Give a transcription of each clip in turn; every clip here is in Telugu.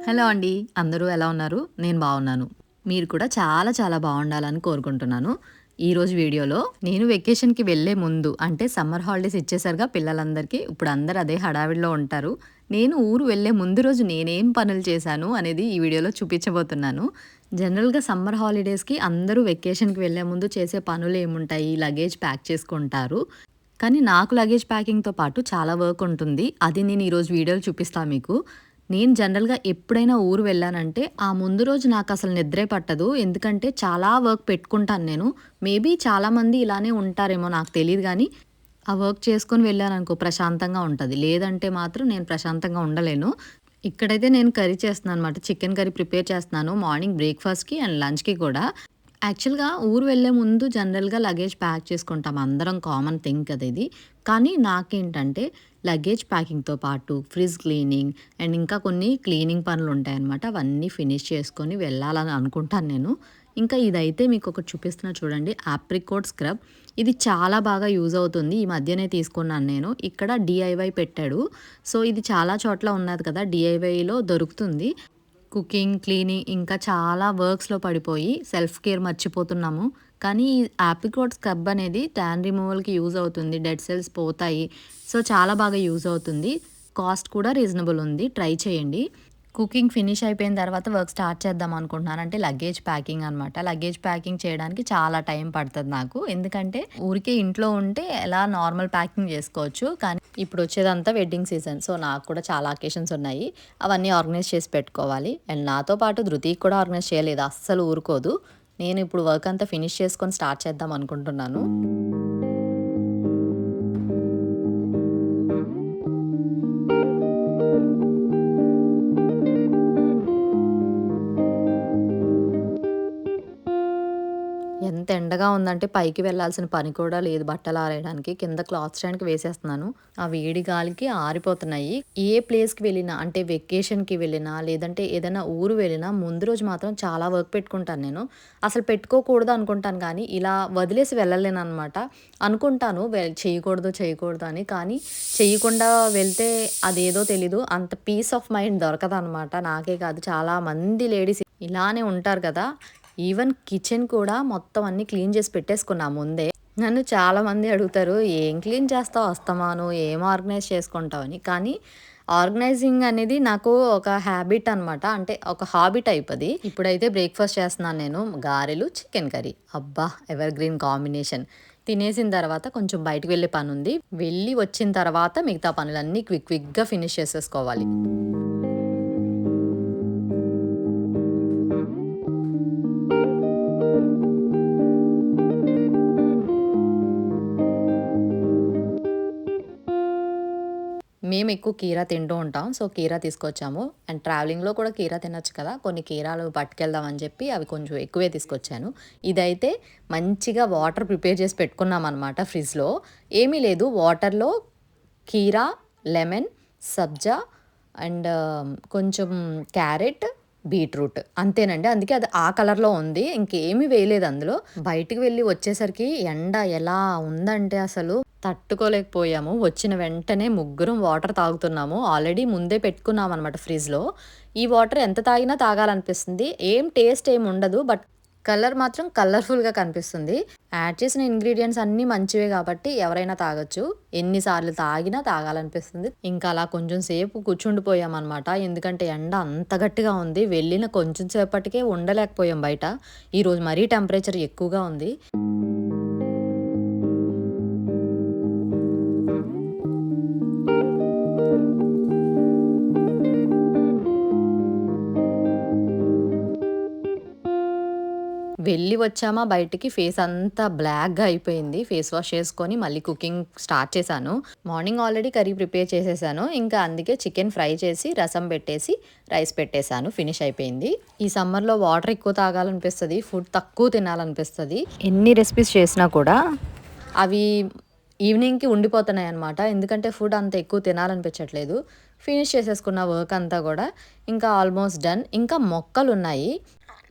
హలో అండి. అందరూ ఎలా ఉన్నారు? నేను బాగున్నాను. మీరు కూడా చాలా చాలా బాగుండాలని కోరుకుంటున్నాను. ఈరోజు వీడియోలో నేను వెకేషన్‌కి వెళ్ళే ముందు అంటే సమ్మర్ హాలిడేస్ ఇచ్చేసారుగా పిల్లలందరికీ. ఇప్పుడు అందరూ అదే హడావిడిలో ఉంటారు. నేను ఊరు వెళ్ళే ముందు రోజు నేనేం పనులు చేశాను అనేది ఈ వీడియోలో చూపించబోతున్నాను. జనరల్‌గా సమ్మర్ హాలిడేస్‌కి అందరూ వెకేషన్‌కి వెళ్ళే ముందు చేసే పనులేముంటాయి? లగేజ్ ప్యాక్ చేసుకుంటారు. కానీ నాకు లగేజ్ ప్యాకింగ్‌తో పాటు చాలా వర్క్ ఉంటుంది. అది నేను ఈరోజు వీడియోలో చూపిస్తా మీకు. నేను జనరల్‌గా ఎప్పుడైనా ఊరు వెళ్ళానంటే, ఆ ముందు రోజు నాకసలు నిద్రే పట్టదు. ఎందుకంటే చాలా వర్క్ పెట్టుకుంటాను నేను. మేబీ చాలామంది ఇలానే ఉంటారేమో నాకు తెలీదు గానీ, ఆ వర్క్ చేసుకొని వెళ్ళాననుకో ప్రశాంతంగా ఉంటది. లేదంటే మాత్రం నేను ప్రశాంతంగా ఉండలేను. ఇక్కడైతే నేను కర్రీ చేస్తున్నాననమాట. చికెన్ కర్రీ ప్రిపేర్ చేస్తున్నాను. మార్నింగ్ బ్రేక్‌ఫాస్ట్‌కి అండ్ లంచ్‌కి కూడా. యాక్చువల్‌గా ఊరు వెళ్ళే ముందు జనరల్‌గా లగేజ్ ప్యాక్ చేసుకుంటాం. అందరం కామన్ థింగ్ కదా ఇది. కానీ నాకేంటంటే లగేజ్ ప్యాకింగ్‌తో పాటు ఫ్రిడ్జ్ క్లీనింగ్ అండ్ ఇంకా కొన్ని క్లీనింగ్ పనులుంటాయన్నమాట. అవన్నీ ఫినిష్ చేసుకొని వెళ్ళాలని అనుకుంటాను నేను. ఇంకా ఇదైతే మీకొకటి చూపిస్తున్నా చూడండి. Apricot scrub. ఇది చాలా బాగా యూజ్ అవుతుంది. ఈ మధ్యనే తీసుకున్నాను నేను. ఇక్కడ డీఐవై పెట్టాడు. సో, ఇది చాలా చోట్ల ఉన్నది కదా! డీఐవైలో దొరుకుతుంది. కుకింగ్, క్లీనింగ్ ఇంకా చాలా వర్క్స్‌లో పడిపోయి సెల్ఫ్ కేర్ మర్చిపోతున్నాము. కానీ ఈ ఆప్రికాట్ స్క్రబ్ అనేది టాన్ రిమూవల్‌కి యూజ్ అవుతుంది. డెడ్ సెల్స్ పోతాయి. సో, చాలా బాగా యూజ్ అవుతుంది. కాస్ట్ కూడా రీజనబుల్ ఉంది. ట్రై చేయండి. కుకింగ్ ఫినిష్ అయిపోయిన తర్వాత వర్క్ స్టార్ట్ చేద్దాం అనుకుంటున్నాను. అంటే లగేజ్ ప్యాకింగ్ అనమాట. లగేజ్ ప్యాకింగ్ చేయడానికి చాలా టైం పడతది నాకు. ఎందుకంటే ఊరికే ఇంట్లో ఉంటే ఎలా నార్మల్ ప్యాకింగ్ చేసుకోవచ్చు. కానీ ఇప్పుడు వచ్చేదంతా వెడ్డింగ్ సీజన్. సో, నాకు కూడా చాలా అకేషన్స్ ఉన్నాయి. అవన్నీ ఆర్గనైజ్ చేసి పెట్టుకోవాలి. అండ్ నాతో పాటు ధృతికి కూడా ఆర్గనైజ్ చేయలేదు. అస్సలు ఊరుకోదు. నేను ఇప్పుడు వర్క్ అంతా ఫినిష్ చేసుకొని స్టార్ట్ చేద్దాం అనుకుంటున్నాను. ఎంత ఎండగా ఉందంటే పైకి వెళ్ళాల్సిన పని కూడా లేదు బట్టలారేయడానికి. కింద క్లాత్ స్టాండ్‌కి వేసేస్తున్నాను. ఆ వేడి గాలికి ఆరిపోతున్నాయి. ఏ ప్లేస్‌కి వెళ్ళినా అంటే వెకేషన్‌కి వెళ్ళినా, లేదంటే ఏదైనా ఊరు వెళ్ళినా ముందు రోజు మాత్రం చాలా వర్క్ పెట్టుకుంటాను నేను. అసలు పెట్టుకోకూడదు అనుకుంటాను కానీ, ఇలా వదిలేసి వెళ్ళలేననమాట. అనుకుంటాను చేయకూడదు, చేయకూడదు అని. కానీ చెయ్యకుండా వెళ్తే అదేదో తెలీదు. అంత పీస్ ఆఫ్ మైండ్ దొరకదనమాట. నాకే కాదు చాలా మంది లేడీస్ ఇలానే ఉంటారు కదా! ఈవెన్ కిచెన్ కూడా మొత్తం అన్నీ క్లీన్ చేసి పెట్టేసుకున్నా ముందే. నన్ను చాలామంది అడుగుతారు, "ఏం క్లీన్ చేస్తావు అస్తమాను? ఏం ఆర్గనైజ్ చేసుకుంటావు" అని. కానీ ఆర్గనైజింగ్ అనేది నాకు ఒక హ్యాబిట్ అనమాట. అంటే ఒక హాబీ టైప్ అది. ఇప్పుడైతే బ్రేక్‌ఫాస్ట్ చేస్తున్నాను నేను. గారెలు, చికెన్ కర్రీ. అబ్బా! Ever green combination. తినేసిన తర్వాత కొంచెం బయటికి వెళ్ళే పనుంది. వెళ్ళి వచ్చిన తర్వాత మిగతా పనులన్నీ క్విక్‌గా ఫినిష్ చేసేసుకోవాలి. మేమెక్కువ కీరా తింటూ ఉంటాం. సో, కీరా తీసుకొచ్చాము. అండ్ ట్రావెలింగ్‌లో కూడా కీరా తినొచ్చు కదా! కొన్ని కీరాలు పట్టుకెళ్దాం అని చెప్పి అవి కొంచెం ఎక్కువే తీసుకొచ్చాను. ఇదైతే మంచిగా వాటర్ ప్రిపేర్ చేసి పెట్టుకున్నామనమాట ఫ్రిడ్జ్‌లో. ఏమీ లేదు వాటర్‌లో కీరా, లెమన్, సబ్జా అండ్ కొంచెం క్యారెట్, బీట్రూట్ అంతేనండి. అందుకే అది ఆ కలర్‌లో ఉంది. ఇంకేమీ వేయలేదు అందులో. బయటికి వెళ్ళి వచ్చేసరికి ఎండ ఎలా ఉందంటే అసలు తట్టుకోలేకపోయాము. వచ్చిన వెంటనే ముగ్గురం వాటర్ తాగుతున్నాము. ఆల్రెడీ ముందే పెట్టుకున్నామనమాట ఫ్రిడ్జ్‌లో. ఈ వాటర్ ఎంత తాగినా తాగాలనిపిస్తుంది. ఏం టేస్ట్ ఏమి ఉండదు. బట్ కలర్ మాత్రం కలర్‌ఫుల్‌గా కనిపిస్తుంది. యాడ్ చేసిన ఇంగ్రీడియెంట్స్ అన్నీ మంచివే కాబట్టి ఎవరైనా తాగొచ్చు. ఎన్ని సార్లు తాగినా తాగాలనిపిస్తుంది. ఇంకా అలా కొంచెం సేపు కూర్చుండిపోయామనమాట. ఎందుకంటే ఎండ అంత గట్టిగా ఉంది. వెళ్ళిన కొంచెం సేపటికే ఉండలేకపోయాం బయట. ఈరోజు మరీ టెంపరేచర్ ఎక్కువగా ఉంది. వెళ్ళి వచ్చామా బయటికి ఫేస్ అంతా బ్లాక్‌గా అయిపోయింది. ఫేస్ వాష్ చేసుకొని మళ్ళీ కుకింగ్ స్టార్ట్ చేశాను. మార్నింగ్ ఆల్రెడీ కర్రీ ప్రిపేర్ చేసేసాను. ఇంకా అందుకే చికెన్ ఫ్రై చేసి, రసం పెట్టేసి, రైస్ పెట్టేసాను. ఫినిష్ అయిపోయింది. ఈ సమ్మర్‌లో వాటర్ ఎక్కువ తాగాలనిపిస్తది. ఫుడ్ తక్కువ తినాలనిపిస్తది. ఎన్ని రెసిపీస్ చేసినా కూడా అవి ఈవినింగ్‌కి ఉండిపోతున్నాయన్నమాట. ఎందుకంటే ఫుడ్ అంత ఎక్కువ తినాలనిపించట్లేదు. ఫినిష్ చేసేసుకున్న వర్క్ అంతా గూడా. ఇంకా ఆల్మోస్ట్ డన్. ఇంకా మొక్కలున్నాయి.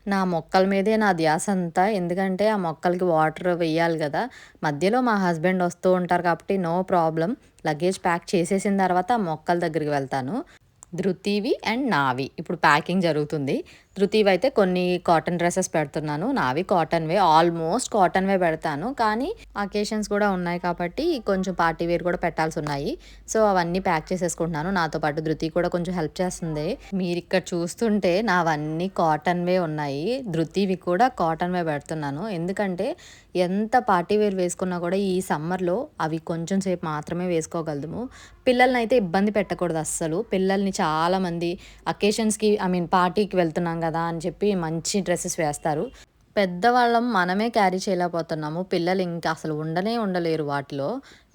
నా మొక్కల మీదే నా ధ్యాస అంతా. ఎందుకంటే ఆ మొక్కలకి వాటర్ వెయ్యాలి గదా! మధ్యలో మా హస్బెండ్ వస్తూ ఉంటారు కాబట్టి నో ప్రాబ్లమ్. లగేజ్ ప్యాక్ చేసేసిన తర్వాత ఆ మొక్కల దగ్గరికి వెళ్తాను. ధృతివి అండ్ నావి ఇప్పుడు ప్యాకింగ్ జరుగుతుంది. ధృతివి అయితే కొన్ని కాటన్ డ్రెసెస్ పెడుతున్నాను. నావి కాటన్‌వే, ఆల్మోస్ట్ కాటన్‌వే పెడతాను. కానీ అకేషన్స్ కూడా ఉన్నాయి కాబట్టి కొంచెం పార్టీ వేర్ కూడా పెట్టాల్సున్నాయి. సో, అవన్నీ ప్యాక్ చేసేసుకుంటున్నాను. నాతో పాటు ధృతి కూడా కొంచెం హెల్ప్ చేస్తుంది. మీరిక్కడ చూస్తుంటే నావన్నీ కాటన్‌వే ఉన్నాయి. ధృతివి కూడా కాటన్‌వే పెడుతున్నాను. ఎందుకంటే ఎంత పార్టీ వేర్ వేసుకున్నా కూడా ఈ సమ్మర్‌లో అవి కొంచెం సేపు మాత్రమే వేసుకోగలము. పిల్లలనైతే ఇబ్బంది పెట్టకూడదు అస్సలు. పిల్లల్ని చాలామంది అకేషన్స్‌కి పార్టీకి వెళ్తున్నాం గదా అని చెప్పి మంచి డ్రెసెస్ వేస్తారు. పెద్దవాళ్ళం మనమే క్యారీ చేయలేకపోతున్నాము. పిల్లలు ఇంకా అసలు ఉండనే ఉండలేరు వాటిలో.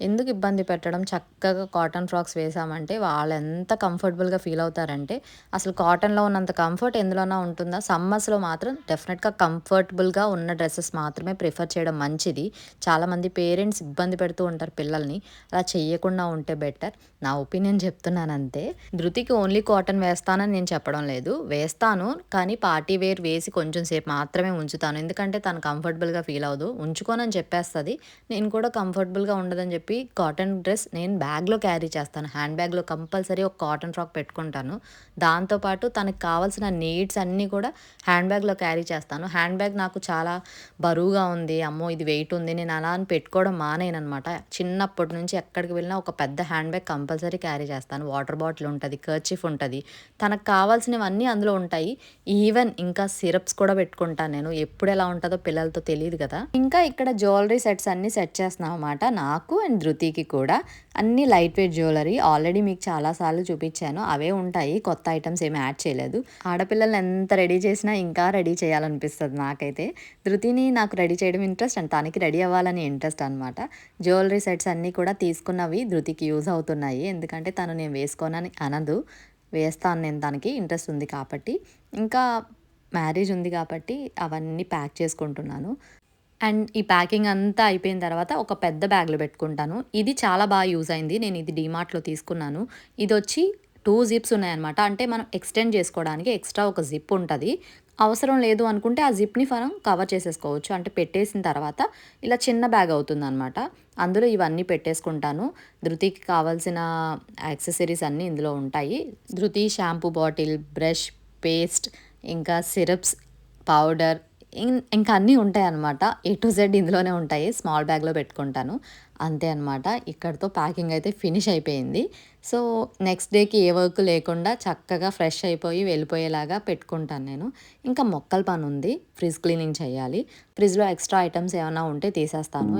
ఎందుకు ఇబ్బంది పెట్టడం, చక్కగా కాటన్ ఫ్రాక్స్ వేసామంటే వాళ్ళెంత కంఫర్టబుల్‌గా ఫీల్ అవుతారంటే, అసలు కాటన్‌లో ఉన్నంత కంఫర్ట్ ఎందులోనా ఉంటుందా? సమ్మర్స్‌లో మాత్రం డెఫినెట్‌గా కంఫర్టబుల్‌గా ఉన్న డ్రెసెస్ మాత్రమే ప్రిఫర్ చేయడం మంచిది. చాలామంది పేరెంట్స్ ఇబ్బంది పెడుతూ ఉంటారు పిల్లల్ని. అలా చెయ్యకుండా ఉంటే బెటర్. నా ఒపీనియన్ చెప్తున్నానంతే. ధృతికి ఓన్లీ కాటన్ వేస్తానని నేను చెప్పడం లేదు. వేస్తాను, కానీ పార్టీ వేర్ వేసి కొంచెం సేపు మాత్రమే ఉంచుతాను. ఎందుకంటే తను కంఫర్టబుల్‌గా ఫీల్ అవ్వదు. ఉంచుకోనని చెప్పేస్తది. నేను కూడా కంఫర్టబుల్‌గా ఉండదని చెప్పి కాటన్ డ్రెస్ నేను బ్యాగ్‌లో క్యారీ చేస్తాను. హ్యాండ్ బ్యాగ్‌లో కంపల్సరీ ఒక కాటన్ ఫ్రాక్ పెట్టుకుంటాను. దాంతో పాటు తనకి కావాల్సిన నీడ్స్ అన్నీ కూడా హ్యాండ్ బ్యాగ్‌లో క్యారీ చేస్తాను. హ్యాండ్ బ్యాగ్ నాకు చాలా బరువుగా ఉంది. అమ్మో! ఇది వెయిట్ ఉంది. నేను అలా అని పెట్టుకోవడం మానేయననమాట. చిన్నప్పటి నుంచి ఎక్కడికి వెళ్ళినా ఒక పెద్ద హ్యాండ్ బ్యాగ్ కంపల్సరీ క్యారీ చేస్తాను. వాటర్ బాటిల్ ఉంటది, కర్చీఫ్ ఉంటది. తనకు కావాల్సినవన్నీ అందులో ఉంటాయి. ఈవెన్ ఇంకా సిరప్స్ కూడా పెట్టుకుంటాను నేను. ఎప్పుడు ఎలా ఉంటదో పిల్లలతో తెలీదు కదా! ఇంకా ఇక్కడ జ్యువెలరీ సెట్స్ అన్నీ సెట్ చేస్తున్నాం అనమాట. నాకు అండ్ ధృతికి కూడా. అన్నీ లైట్ వెయిట్ జ్యువెలరీ. ఆల్రెడీ మీకు చాలా సార్లు చూపించాను. అవే ఉంటాయి. కొత్త ఐటెమ్స్ ఏమి యాడ్ చేయలేదు. ఆడపిల్లల్ని ఎంత రెడీ చేసినా ఇంకా రెడీ చేయాలనిపిస్తది నాకైతే. ధృతిని నాకు రెడీ చేయడం ఇంట్రెస్ట్ అండ్ తనకి రెడీ అవ్వాలని ఇంట్రెస్ట్ అనమాట. జ్యువెలరీ సెట్స్ అన్నీ కూడా తీసుకున్నవి ధృతికి యూజ్ అవుతున్నాయి. ఎందుకంటే తను నేను వేసుకోనని అనదు. వేస్తాను నేను, తనకి ఇంట్రెస్ట్ ఉంది కాబట్టి. ఇంకా మ్యారేజ్ ఉంది కాబట్టి అవన్నీ ప్యాక్ చేసుకుంటున్నాను. అండ్ ఈ ప్యాకింగ్ అంతా అయిపోయిన తర్వాత ఒక పెద్ద బ్యాగ్‌లో పెట్టుకుంటాను. ఇది చాలా యూజ్ అయింది. నేను ఇది డీమార్ట్‌లో తీసుకున్నాను. ఇదొచ్చి 2 జిప్స్ ఉన్నాయన్నమాట. అంటే మనం ఎక్స్‌టెండ్ చేసుకోవడానికి ఎక్స్‌ట్రా ఒక జిప్ ఉంటది. అవసరం లేదు అనుకుంటే ఆ జిప్‌ని మనం కవర్ చేసేసుకోవచ్చు. అంటే పెట్టేసిన తర్వాత ఇలా చిన్న బ్యాగ్ అవుతుందన్నమాట. అందులో ఇవన్నీ పెట్టేసుకుంటాను. ధృతికి కావాల్సిన యాక్సెసరీస్ అన్నీ ఇందులో ఉంటాయి. ధృతి షాంపూ బాటిల్, బ్రష్, పేస్ట్, ఇంకా సిరప్స్, పౌడర్, ఇంకా అన్నీ ఉంటాయన్నమాట. ఏ టు జెడ్ ఇందులోనే ఉంటాయి. స్మాల్ బ్యాగ్‌లో పెట్టుకుంటాను. అంతే అనమాట. ఇక్కడితో ప్యాకింగ్ అయితే ఫినిష్ అయిపోయింది. సో, నెక్స్ట్ డేకి ఏ వర్క్ లేకుండా చక్కగా ఫ్రెష్ అయిపోయి వెళ్ళిపోయేలాగా పెట్టుకుంటాను నేను. ఇంకా మొక్కల పనుంది. ఫ్రిడ్జ్ క్లీనింగ్ చేయాలి. ఫ్రిడ్జ్‌లో ఎక్స్‌ట్రా ఐటెమ్స్ ఏమన్నా ఉంటే తీసేస్తాను.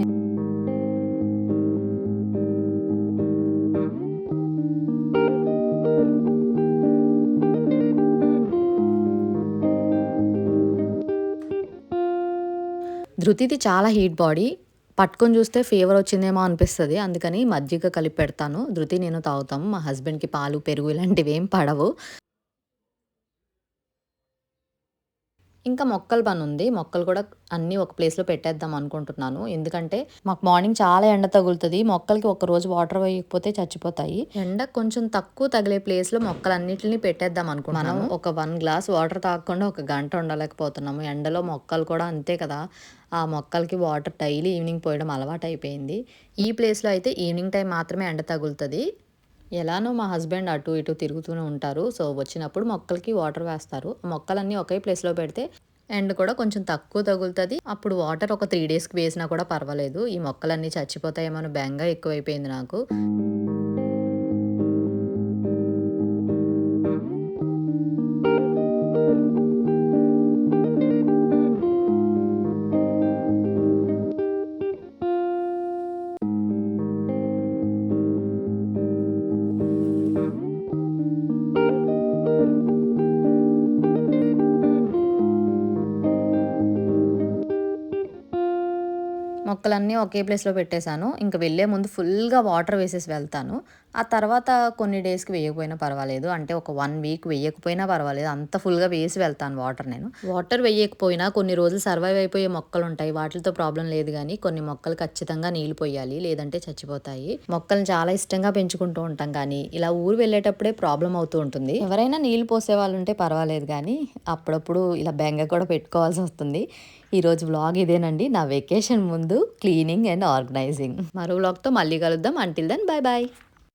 ధృతిది చాలా హీట్ బాడీ. పట్టుకొని చూస్తే ఫీవర్ వచ్చిందేమో అనిపిస్తది. అందుకని మజ్జిగ కలిపి పెడతాను. ధృతి, నేను తాగుతాము. మా హస్బెండ్‌కి పాలు, పెరుగు ఇలాంటివేం పడవు. ఇంకా మొక్కల పనుంది. మొక్కలు కూడా అన్నీ ఒక ప్లేస్‌లో పెట్టేద్దాం అనుకుంటున్నాను. ఎందుకంటే మాకు మార్నింగ్ చాలా ఎండ తగులుతది. మొక్కలకి ఒకరోజు వాటర్ వేయకపోతే చచ్చిపోతాయి. ఎండ కొంచెం తక్కువ తగిలే ప్లేస్‌లో మొక్కలన్నిటిని పెట్టేద్దాం అనుకుంటున్నాను. మనం ఒక 1 గ్లాస్ వాటర్ తాగకుండా ఒక గంట ఉండలేకపోతున్నాము. ఎండలో మొక్కలు కూడా అంతే కదా! ఆ మొక్కలకి వాటర్ డైలీ ఈవినింగ్ పోయడం అలవాటయిపోయింది. ఈ ప్లేస్‌లో అయితే ఈవినింగ్ టైం మాత్రమే ఎండ తగులుతది. ఎలానో మా హస్బెండ్ అటు ఇటు తిరుగుతూనే ఉంటారు. సో, వచ్చినప్పుడు మొక్కలకి వాటర్ వేస్తారు. మొక్కలన్నీ ఒకే ప్లేస్‌లో పెడితే ఎండ కూడా కొంచెం తక్కువ తగులుతది. అప్పుడు వాటర్ ఒక 3 డేస్‌కి వేసినా కూడా పర్వాలేదు. ఈ మొక్కలన్నీ చచ్చిపోతాయేమో అని బెంగ ఎక్కువైపోయింది నాకు. మొక్కలన్నీ ఒకే ప్లేస్‌లో పెట్టేశాను. ఇంక వెళ్ళే ముందు ఫుల్‌గా వాటర్ వేసేసి వెళ్తాను. ఆ తర్వాత కొన్ని డేస్‌కి వేయకపోయినా పర్వాలేదు. అంటే ఒక 1 వీక్ వేయకపోయినా పర్వాలేదు. అంత ఫుల్‌గా వేసి వెళ్తాను వాటర్ నేను. వాటర్ వేయకపోయినా కొన్ని రోజులు సర్వైవ్ అయిపోయే మొక్కలుంటాయి. వాటిలతో ప్రాబ్లమ్ లేదు గానీ, కొన్ని మొక్కలు ఖచ్చితంగా నీళ్లు పొయ్యాలి. లేదంటే చచ్చిపోతాయి. మొక్కల్ని చాలా ఇష్టంగా పెంచుకుంటూ ఉంటాం కానీ, ఇలా ఊరు వెళ్ళేటప్పుడే ప్రాబ్లమ్ అవుతూ ఉంటుంది. ఎవరైనా నీళ్లు పోసేవాళ్ళుంటే పర్వాలేదు గానీ, అప్పుడప్పుడు ఇలా బెంగ కూడా పెట్టుకోవాల్సొస్తుంది. ఈరోజు వ్లాగ్ ఇదేనండి. నా వెకేషన్ ముందు క్లీనింగ్ అండ్ ఆర్గనైజింగ్. మరో వ్లాగ్‌తో మళ్ళీ కలుద్దాం. Until then bye bye.